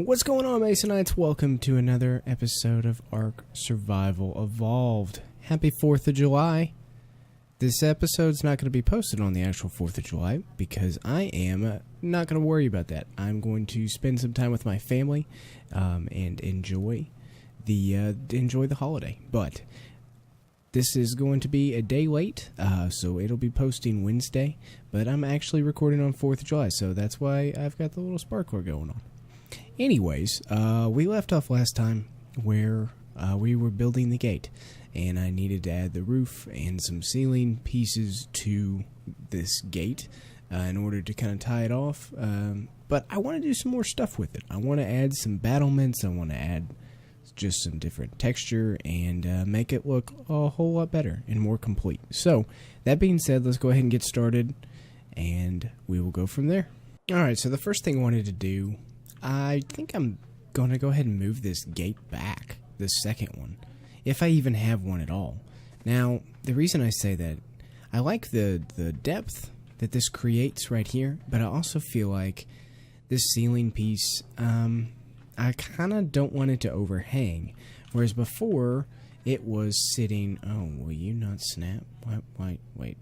What's going on, Masonites? Welcome to another episode of Ark Survival Evolved. Happy 4th of July. This episode's not going to be posted on the actual 4th of July because I am not going to worry about that. I'm going to spend some time with my family and enjoy the holiday. But this is going to be a day late, so it'll be posting Wednesday. But I'm actually recording on 4th of July, so that's why I've got the little sparkler going on. Anyways, we left off last time where we were building the gate, and I needed to add the roof and some ceiling pieces to this gate in order to kind of tie it off. But I want to do some more stuff with it. I want to add some battlements. I want to add just some different texture and make it look a whole lot better and more complete. So, that being said, let's go ahead and get started, and we will go from there. Alright, so the first thing I wanted to do, I think I'm going to go ahead and move this gate back, the second one, if I even have one at all. Now, the reason I say that, I like the depth that this creates right here, but I also feel like this ceiling piece, I kind of don't want it to overhang, whereas before, it was sitting, oh, will you not snap? Wait.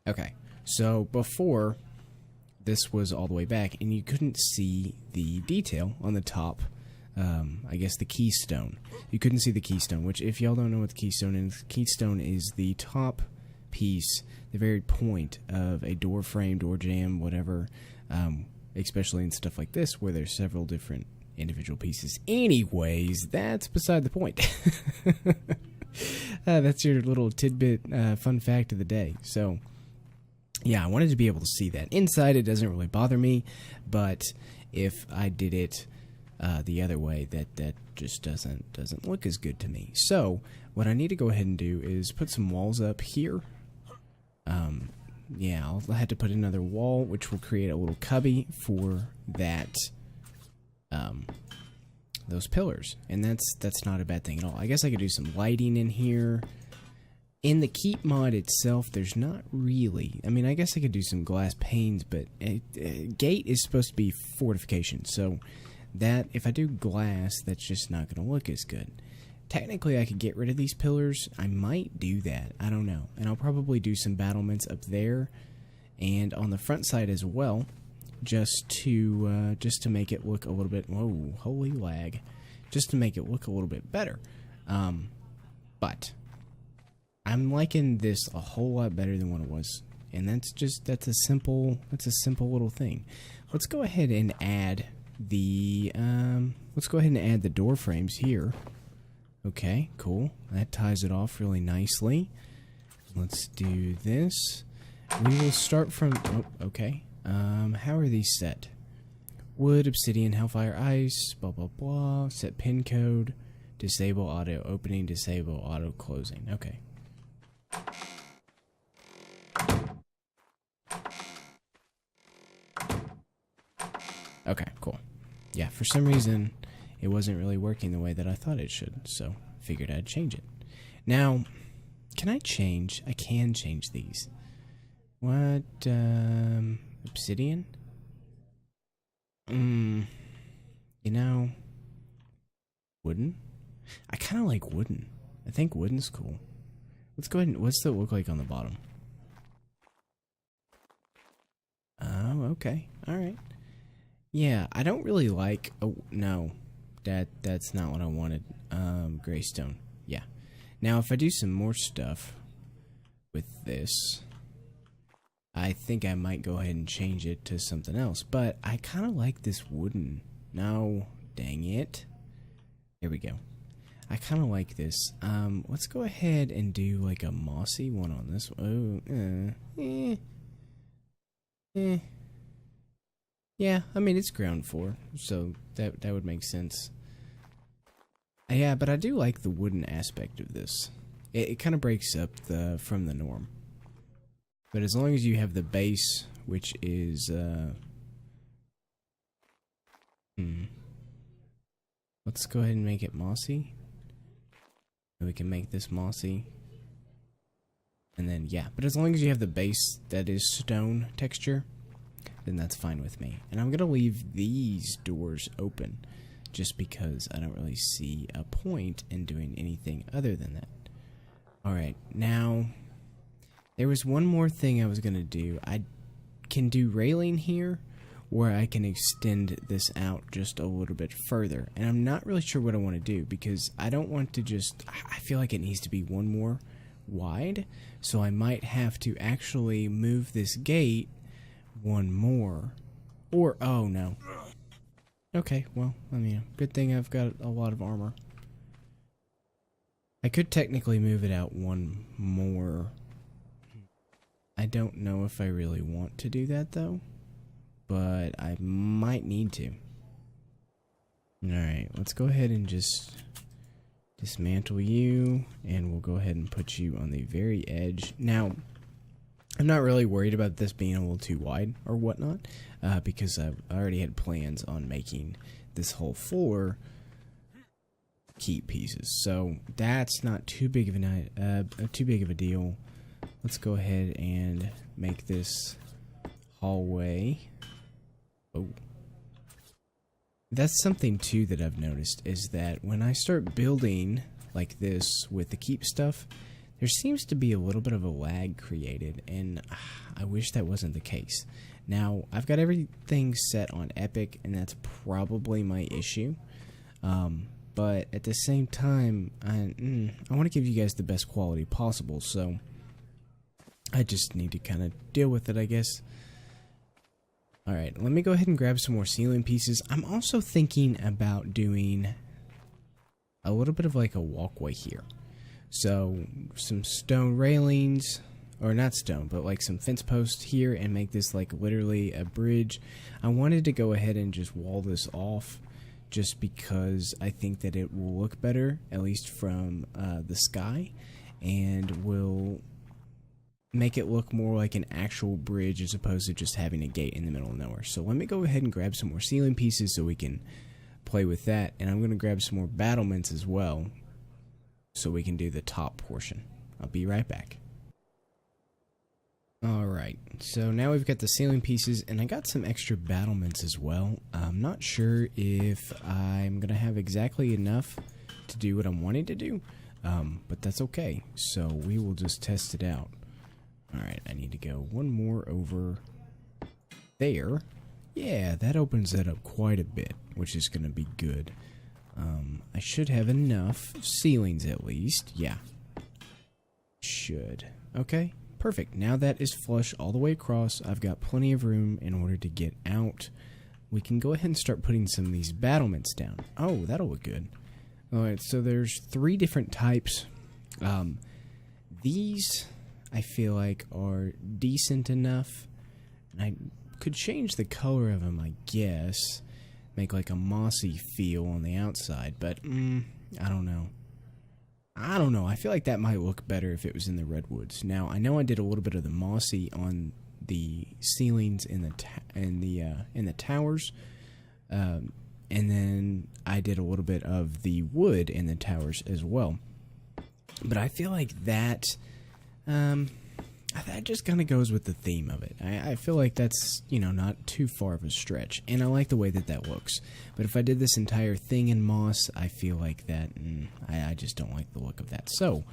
Okay, so before, this was all the way back, and you couldn't see the detail on the top, I guess the keystone. You couldn't see the keystone, which, if y'all don't know what the keystone is the top piece, the very point of a door frame, door jamb, whatever, especially in stuff like this, where there's several different individual pieces. Anyways, that's beside the point. That's your little tidbit fun fact of the day. So, yeah, I wanted to be able to see that. Inside, it doesn't really bother me, but if I did it the other way, that just doesn't look as good to me. So, what I need to go ahead and do is put some walls up here. Yeah, I'll have to put another wall, which will create a little cubby for that, those pillars. And that's not a bad thing at all. I guess I could do some lighting in here. In the keep mod itself, there's not really, I mean, I guess I could do some glass panes, but a gate is supposed to be fortification, so that, if I do glass, that's just not going to look as good. Technically, I could get rid of these pillars. I might do that. I don't know. And I'll probably do some battlements up there and on the front side as well, just to make it look a little bit, whoa, holy lag, just to make it look a little bit better. But I'm liking this a whole lot better than what it was, and that's a simple little thing. Let's go ahead and add the door frames here. Okay, cool. That ties it off really nicely. Let's do this. We will start from, oh, okay. How are these set? Wood, obsidian, hellfire, ice, blah blah blah. Set pin code. Disable auto opening, disable auto closing. Okay. Okay, cool. Yeah, for some reason, it wasn't really working the way that I thought it should, so figured I'd change it. Now, can I change? I can change these. What, obsidian? You know, wooden? I kind of like wooden. I think wooden's cool. Let's go ahead and, what's that look like on the bottom? Oh, okay. Alright. Yeah, I don't really like, oh, no. That's not what I wanted. Greystone. Yeah. Now, if I do some more stuff with this, I think I might go ahead and change it to something else. But I kind of like this wooden. No, dang it. Here we go. I kind of like this. Let's go ahead and do like a mossy one on this one. Yeah, I mean, it's ground floor, so that would make sense. Yeah, but I do like the wooden aspect of this. It kind of breaks up from the norm. But as long as you have the base, which is, let's go ahead and make it mossy. We can make this mossy. And then, yeah, but as long as you have the base that is stone texture, then that's fine with me. And I'm going to leave these doors open just because I don't really see a point in doing anything other than that. Alright, now, there was one more thing I was going to do. I can do railing here, where I can extend this out just a little bit further. And I'm not really sure what I want to do, because I don't want to just... I feel like it needs to be one more wide, so I might have to actually move this gate one more. Or, oh no. Okay, well, I mean, good thing I've got a lot of armor. I could technically move it out one more. I don't know if I really want to do that, though. But I might need to. Alright, let's go ahead and just dismantle you. And we'll go ahead and put you on the very edge. Now, I'm not really worried about this being a little too wide or whatnot. Because I already had plans on making this whole floor keep pieces. So that's not too big of a deal. Let's go ahead and make this hallway. Oh. That's something too that I've noticed, is that when I start building like this with the keep stuff, there seems to be a little bit of a lag created, and I wish that wasn't the case. Now, I've got everything set on epic, and that's probably my issue. But at the same time, I want to give you guys the best quality possible, so I just need to kind of deal with it, I guess. Alright, let me go ahead and grab some more ceiling pieces. I'm also thinking about doing a little bit of like a walkway here. So, some stone railings, or not stone, but like some fence posts here, and make this like literally a bridge. I wanted to go ahead and just wall this off, just because I think that it will look better, at least from the sky, and will make it look more like an actual bridge as opposed to just having a gate in the middle of nowhere. So let me go ahead and grab some more ceiling pieces so we can play with that, and I'm going to grab some more battlements as well so we can do the top portion. I'll be right back. Alright, so now we've got the ceiling pieces, and I got some extra battlements as well. I'm not sure if I'm going to have exactly enough to do what I'm wanting to do, but that's okay. So we will just test it out. Alright, I need to go one more over there. Yeah, that opens that up quite a bit, which is going to be good. I should have enough ceilings at least. Yeah. Should. Okay, perfect. Now that is flush all the way across. I've got plenty of room in order to get out. We can go ahead and start putting some of these battlements down. Oh, that'll look good. Alright, so there's 3 different types. These, I feel like, are decent enough. And I could change the color of them, I guess. Make like a mossy feel on the outside, but I don't know. I feel like that might look better if it was in the redwoods. Now, I know I did a little bit of the mossy on the ceilings in the towers, and then I did a little bit of the wood in the towers as well. But I feel like that just kind of goes with the theme of it. I feel like that's, you know, not too far of a stretch, and I like the way that that looks. But if I did this entire thing in moss, I feel like that, I just don't like the look of that. So,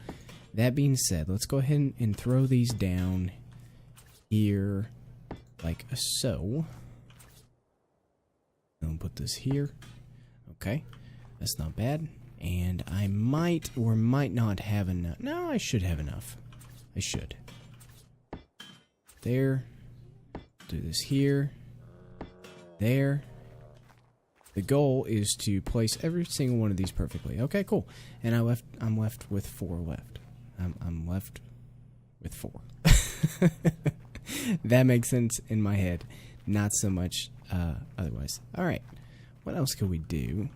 that being said, let's go ahead and throw these down here, like so. And put this here. Okay, that's not bad. And I might or might not have enough. No, I should have enough. I should. There. Do this here. There. The goal is to place every single one of these perfectly. Okay, cool. And I'm left with 4 left. I'm left with 4. That makes sense in my head. Not so much otherwise. Alright. What else could we do?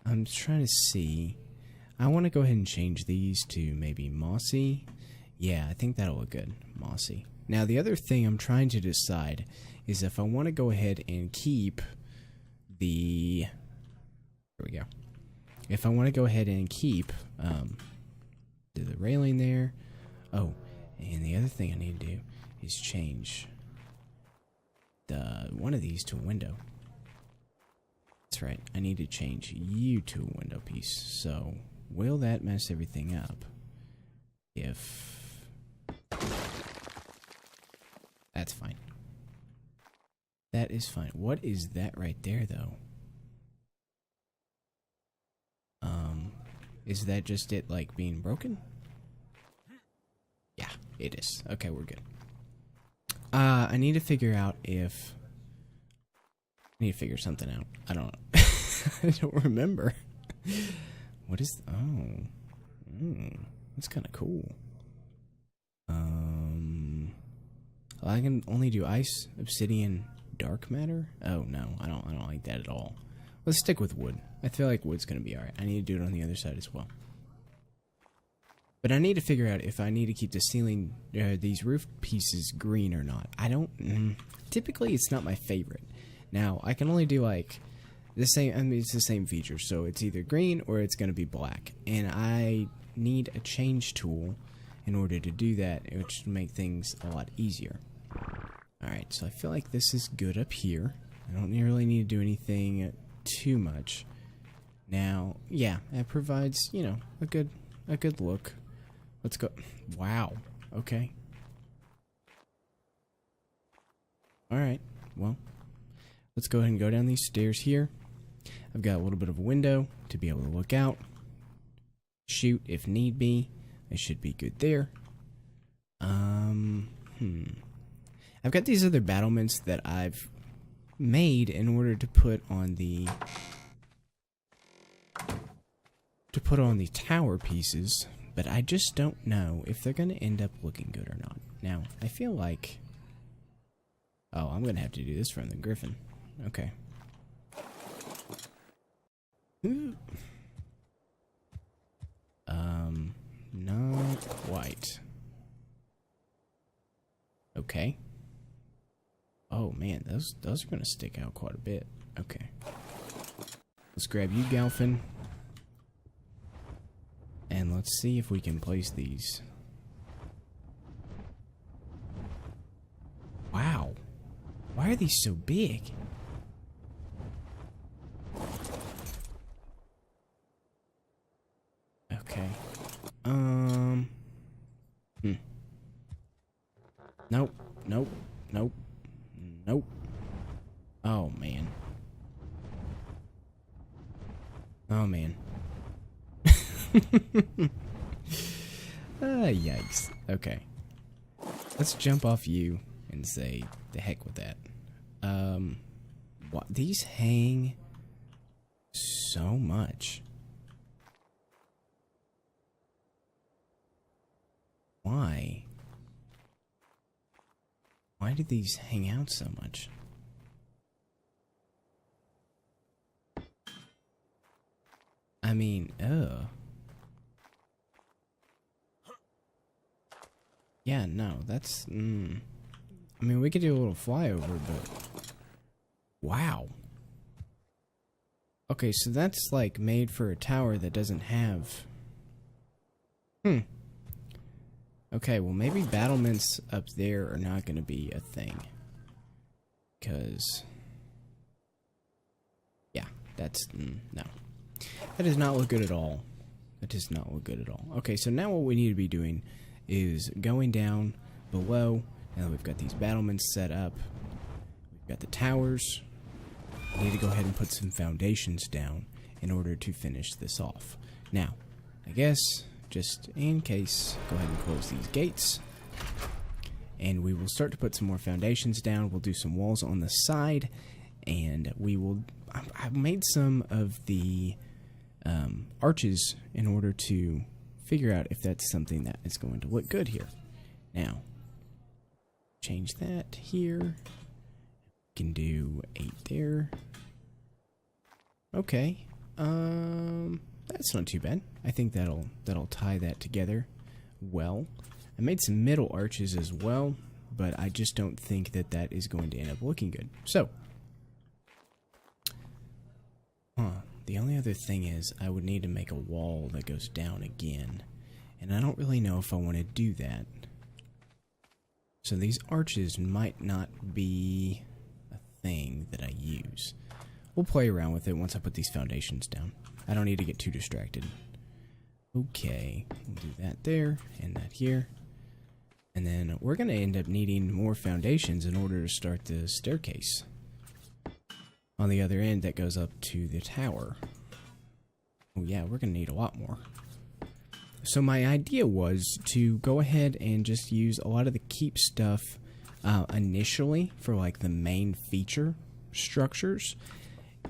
I'm trying to see. I want to go ahead and change these to maybe mossy. Yeah, I think that'll look good. Mossy. Now, the other thing I'm trying to decide is if I want to go ahead and keep the... There we go. If I want to go ahead and keep the railing there. Oh, and the other thing I need to do is change one of these to a window. That's right. I need to change you to a window piece. So, will that mess everything up? If... That's fine. That is fine. What is that right there, though? Is that just it, like, being broken? Yeah, it is. Okay, we're good. I need to figure out if... I need to figure something out. I don't know. I don't remember. What is... Oh. That's kind of cool. I can only do ice, obsidian, dark matter? Oh, no. I don't like that at all. Let's stick with wood. I feel like wood's going to be alright. I need to do it on the other side as well. But I need to figure out if I need to keep the ceiling, these roof pieces green or not. I don't... typically, it's not my favorite. Now, I can only do, like, the same... I mean, it's the same feature. So, it's either green or it's going to be black. And I need a change tool in order to do that, which will make things a lot easier. Alright, so I feel like this is good up here. I don't really need to do anything too much. Now, yeah, that provides, you know, a good look. Let's go. Wow. Okay. Alright, well, let's go ahead and go down these stairs here. I've got a little bit of a window to be able to look out. Shoot if need be. I should be good there. I've got these other battlements that I've made in order to put on the tower pieces, but I just don't know if they're going to end up looking good or not. Now, I feel like... Oh, I'm going to have to do this from the griffin. Okay. Not quite. Okay. Oh man, those are gonna stick out quite a bit. Okay. Let's grab you, Galfin. And let's see if we can place these. Wow. Why are these so big? Okay. Nope. Nope. Nope. Nope. Oh, man. Oh, man. Yikes. Okay. Let's jump off you and say, the heck with that. What? These hang so much. Why? Why do these hang out so much? I mean, yeah, no, that's, I mean, we could do a little flyover, but... Wow. Okay, so that's, like, made for a tower that doesn't have... Okay, well, maybe battlements up there are not going to be a thing. Because... Yeah, that's... no. That does not look good at all. That does not look good at all. Okay, so now what we need to be doing is going down below. Now that we've got these battlements set up, we've got the towers. We need to go ahead and put some foundations down in order to finish this off. Now, I guess... just in case, go ahead and close these gates. And we will start to put some more foundations down. We'll do some walls on the side. And we will... I've made some of the arches in order to figure out if that's something that is going to look good here. Now, change that here. We can do 8 there. Okay. That's not too bad. I think that'll tie that together well. I made some middle arches as well, but I just don't think that that is going to end up looking good. So, the only other thing is I would need to make a wall that goes down again, and I don't really know if I want to do that. So these arches might not be thing that I use. We'll play around with it once I put these foundations down. I don't need to get too distracted. Okay, we'll do that there and that here. And then we're going to end up needing more foundations in order to start the staircase on the other end that goes up to the tower. Oh yeah, we're going to need a lot more. So my idea was to go ahead and just use a lot of the keep stuff initially for like the main feature structures,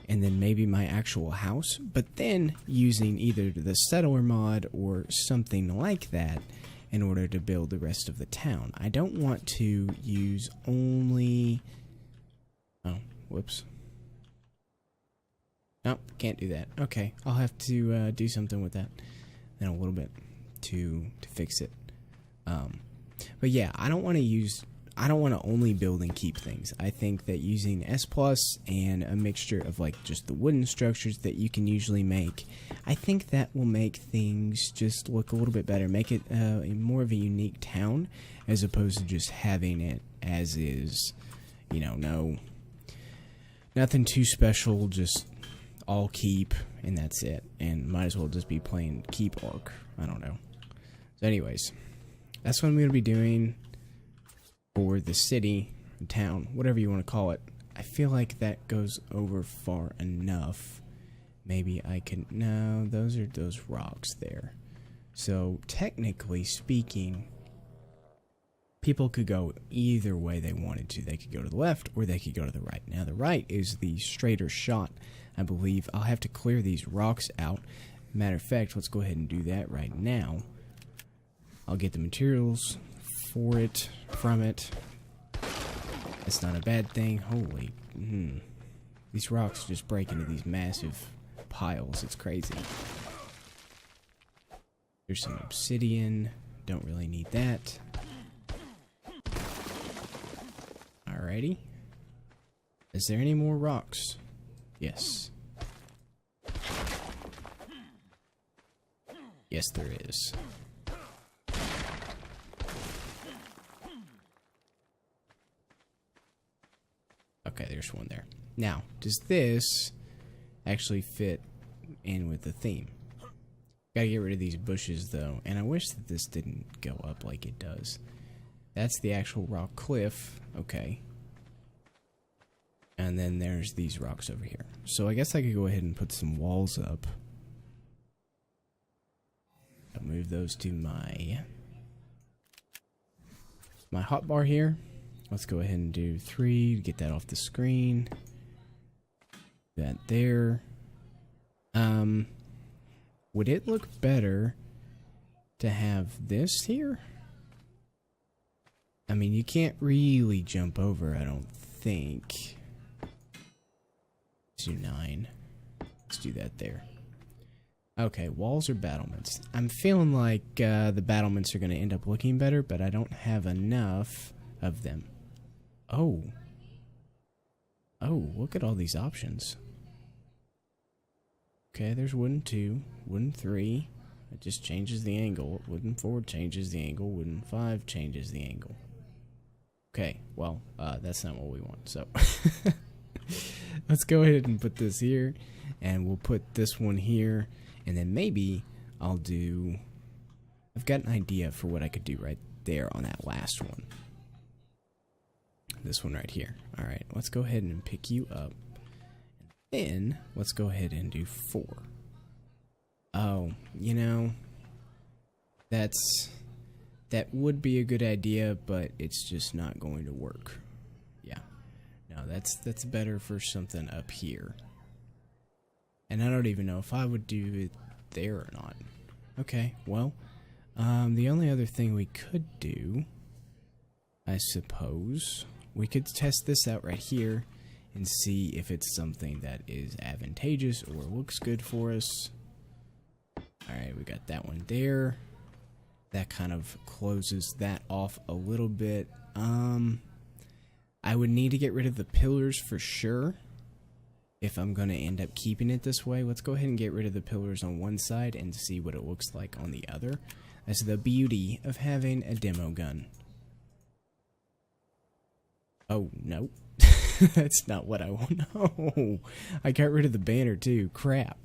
and then maybe my actual house, but then using either the settler mod or something like that in order to build the rest of the town. I don't want to use only... Oh, whoops. Nope, can't do that. Okay, I'll have to do something with that in a little bit to fix it. But yeah, I don't want to only build and keep things. I think that using S+ and a mixture of like just the wooden structures that you can usually make, I think that will make things just look a little bit better, make it more of a unique town as opposed to just having it as is, you know, nothing too special, just all keep and that's it, and might as well just be playing keep Ark. I don't know. So anyways, that's what I'm going to be doing for the city, town, whatever you want to call it. I feel like that goes over far enough. Maybe I can... No, those are those rocks there. So, technically speaking, people could go either way they wanted to. They could go to the left or they could go to the right. Now, the right is the straighter shot, I believe. I'll have to clear these rocks out. Matter of fact, let's go ahead and do that right now. I'll get the materials for it, from it. It's not a bad thing. Holy, these rocks just break into these massive piles. It's crazy. Here's some obsidian. Don't really need that. Alrighty. Is there any more rocks? Yes. Yes, there is. Okay, there's one there. Now, does this actually fit in with the theme? Gotta get rid of these bushes, though, and I wish that this didn't go up like it does. That's the actual rock cliff. Okay. And then there's these rocks over here. So I guess I could go ahead and put some walls up. I'll move those to my hotbar here. Let's go ahead and do 3 to get that off the screen. That there. Would it look better to have this here? I mean, you can't really jump over, I don't think. Let's do 9. Let's do that there. Okay, walls or battlements. I'm feeling like the battlements are going to end up looking better, but I don't have enough of them. Oh. Oh, look at all these options. Okay, there's wooden 2, wooden 3. It just changes the angle. Wooden 4 changes the angle. Wooden 5 changes the angle. Okay, well, that's not what we want, so. Let's go ahead and put this here, and we'll put this one here, and then maybe I'll do... I've got an idea for what I could do right there on that last one. This one right here. Alright, let's go ahead and pick you up. Then, let's go ahead and do 4. Oh, you know, that would be a good idea, but it's just not going to work. Yeah. No, that's better for something up here. And I don't even know if I would do it there or not. Okay, well, the only other thing we could do, I suppose, we could test this out right here and see if it's something that is advantageous or looks good for us. Alright, we got that one there. That kind of closes that off a little bit. I would need to get rid of the pillars for sure if I'm going to end up keeping it this way. Let's go ahead and get rid of the pillars on one side and see what it looks like on the other. That's the beauty of having a demo gun. Oh, no. That's not what I want. No, I got rid of the banner too. Crap.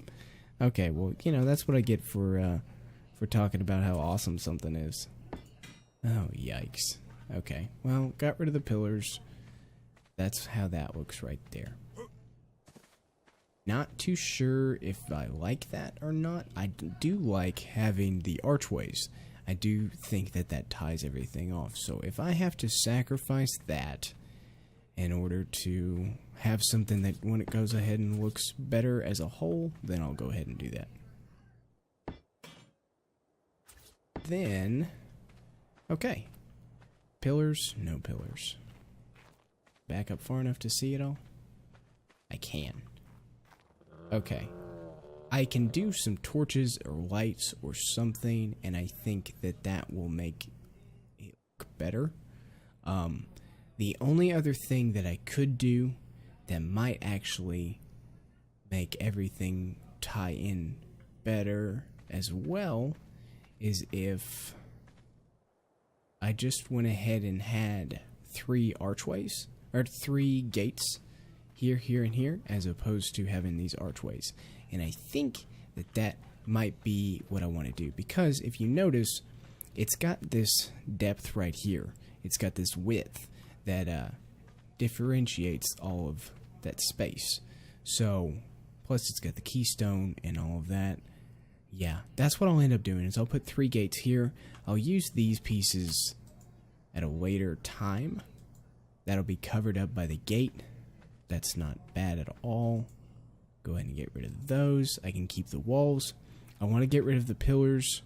Okay, well, you know, that's what I get for talking about how awesome something is. Oh, yikes. Okay, well, got rid of the pillars. That's how that looks right there. Not too sure if I like that or not. I do like having the archways. I do think that that ties everything off. So if I have to sacrifice that in order to have something that when it goes ahead and looks better as a whole, then I'll go ahead and do that. Then, okay. Pillars, no pillars. Back up far enough to see it all? I can. Okay. I can do some torches or lights or something, and I think that that will make it look better. The only other thing that I could do that might actually make everything tie in better as well is if I just went ahead and had 3 archways, or 3 gates, here, here, and here, as opposed to having these archways. And I think that that might be what I want to do, because if you notice, it's got this depth right here. It's got this width that differentiates all of that space. So, plus it's got the keystone and all of that. Yeah, that's what I'll end up doing, is I'll put 3 gates here. I'll use these pieces at a later time. That'll be covered up by the gate. That's not bad at all. Go ahead and get rid of those. I can keep the walls. I want to get rid of the pillars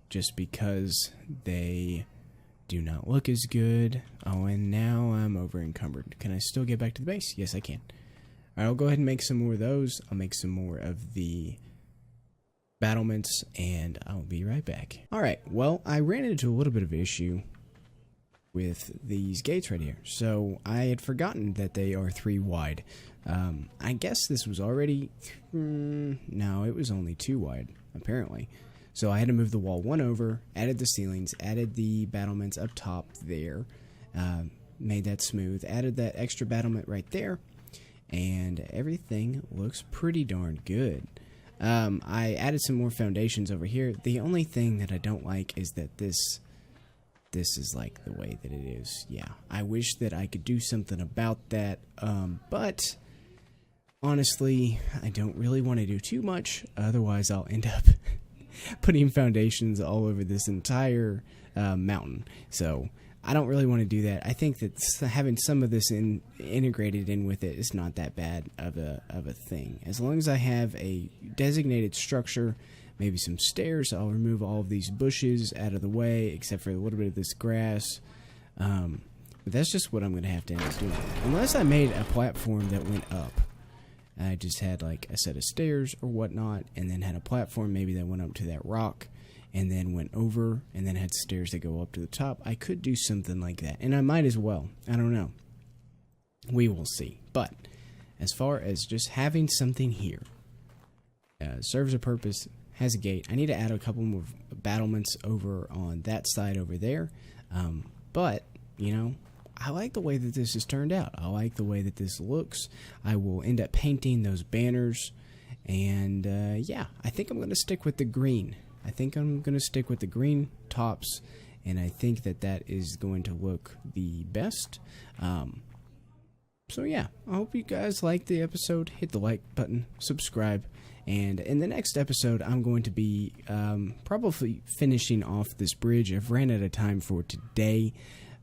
just because they do not look as good. Oh, and now I'm over encumbered. Can I still get back to the base? Yes, I can. Alright, I'll go ahead and make some more of those. I'll make some more of the battlements, and I'll be right back. Alright, well, I ran into a little bit of an issue with these gates right here. So I had forgotten that they are 3 wide. I guess this was already no, it was only 2 wide apparently. So I had to move the wall 1 over, added the ceilings, added the battlements up top there, made that smooth, added that extra battlement right there, and everything looks pretty darn good. I added some more foundations over here. The only thing that I don't like is that this is like the way that it is. Yeah, I wish that I could do something about that, but honestly, I don't really want to do too much, otherwise I'll end up putting foundations all over this entire mountain. So I don't really want to do that. I think that having some of this integrated in with it is not that bad of a thing. As long as I have a designated structure, maybe some stairs, I'll remove all of these bushes out of the way, except for a little bit of this grass. But that's just what I'm going to have to end up doing. Unless I made a platform that went up. I just had like a set of stairs or whatnot, and then had a platform maybe that went up to that rock, and then went over, and then had stairs that go up to the top. I could do something like that, and I might as well. I don't know. We will see. But as far as just having something here, serves a purpose, has a gate. I need to add a couple more battlements over on that side over there. But, you know, I like the way that this has turned out. I like the way that this looks. I will end up painting those banners. And, yeah, I think I'm going to stick with the green. I think I'm going to stick with the green tops. And I think that that is going to look the best. So, yeah, I hope you guys liked the episode. Hit the like button, subscribe. And in the next episode, I'm going to be probably finishing off this bridge. I've ran out of time for today,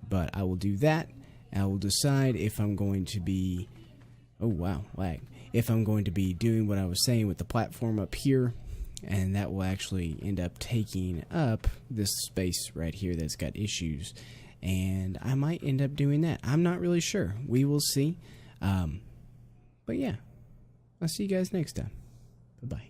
but I will do that. I will decide if I'm going to be... Oh, wow, lag. If I'm going to be doing what I was saying with the platform up here, and that will actually end up taking up this space right here that's got issues. And I might end up doing that. I'm not really sure. We will see. But yeah, I'll see you guys next time. Bye-bye.